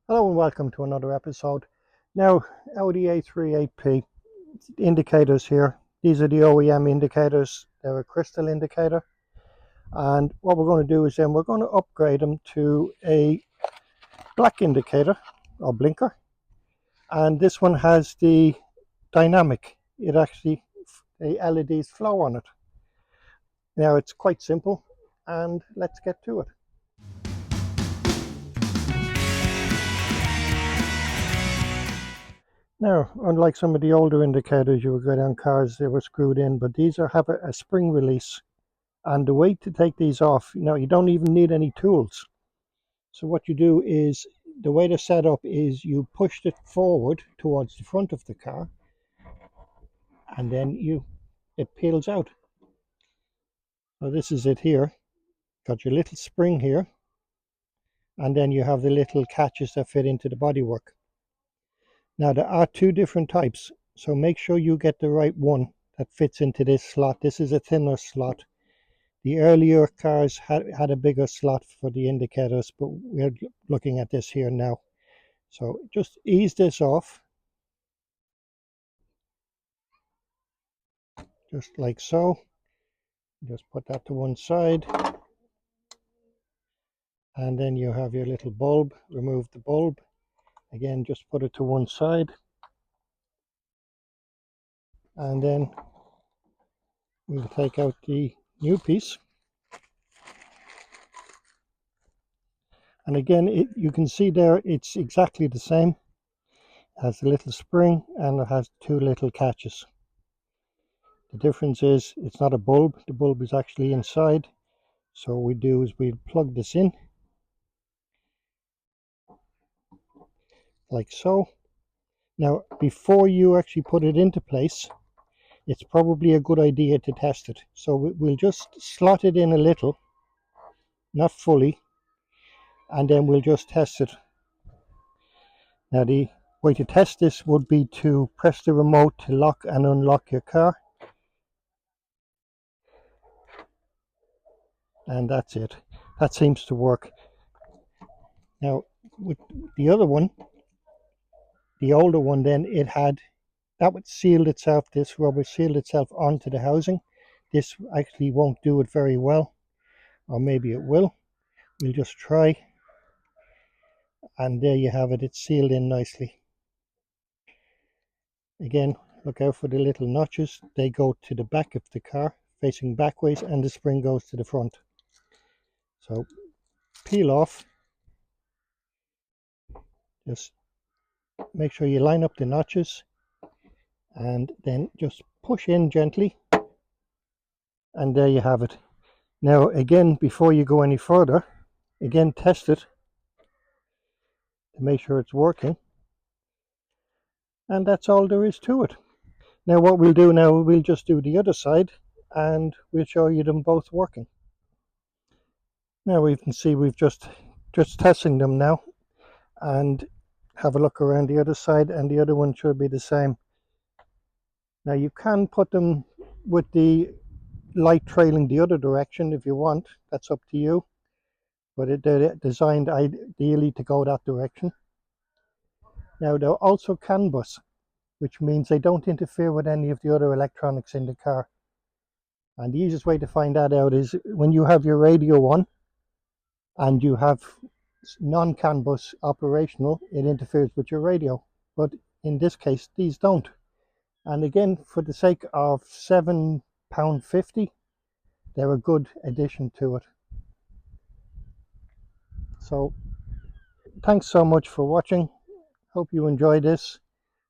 Hello and welcome to another episode. Now, Audi A3 AP indicators here. These are the OEM indicators. They're a crystal indicator. And what we're going to do is then we're going to upgrade them to a black indicator or blinker. And this one has the dynamic. The LEDs flow on it. Now, it's quite simple and let's get to it. Now, unlike some of the older indicators you would get on cars, they were screwed in, but these have a spring release. And the way to take these off, you don't even need any tools. So what you do is, the way they're set up is you push it forward towards the front of the car, and then it peels out. So this is it here. Got your little spring here, and then you have the little catches that fit into the bodywork. Now there are two different types, so make sure you get the right one that fits into this slot. This is a thinner slot. The earlier cars had a bigger slot for the indicators, but we're looking at this here now. So just ease this off, just like so. Just put that to one side. And then you have your little bulb. Remove the bulb. Again, just put it to one side. And then we'll take out the new piece. And again, you can see there, it's exactly the same. It has a little spring and it has two little catches. The difference is it's not a bulb. The bulb is actually inside. So what we do is we plug this in like so. Now, before you actually put it into place, it's probably a good idea to test it. So we'll just slot it in a little, not fully, and then we'll just test it. Now, the way to test this would be to press the remote to lock and unlock your car. And that's it. That seems to work. Now, with the other one, the older one, then that would seal itself, this rubber sealed itself onto the housing. This actually won't do it very well, or maybe it will. We'll just try. And there you have it, it's sealed in nicely. Again, look out for the little notches. They go to the back of the car, facing backwards, and the spring goes to the front. So peel off. Just make sure you line up the notches and then just push in gently, and there you have it. Now again, before you go any further, again test it to make sure it's working, and that's all there is to it. Now what we'll do now, we'll just do the other side and we'll show you them both working. Now we can see we've just testing them now, and have a look around the other side, and the other one should be the same. Now you can put them with the light trailing the other direction if you want, that's up to you, but they're designed ideally to go that direction. Now they're also CAN bus, which means they don't interfere with any of the other electronics in the car. And the easiest way to find that out is when you have your radio on and you have non-CAN bus operational, it interferes with your radio, in this case these don't. And again, for the sake of £7.50, they're a good addition to it. So thanks so much for watching. Hope you enjoyed this.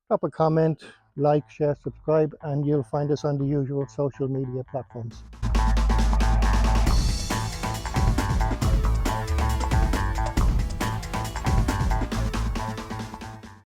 Drop a comment, like, share, subscribe, and you'll find us on the usual social media platforms.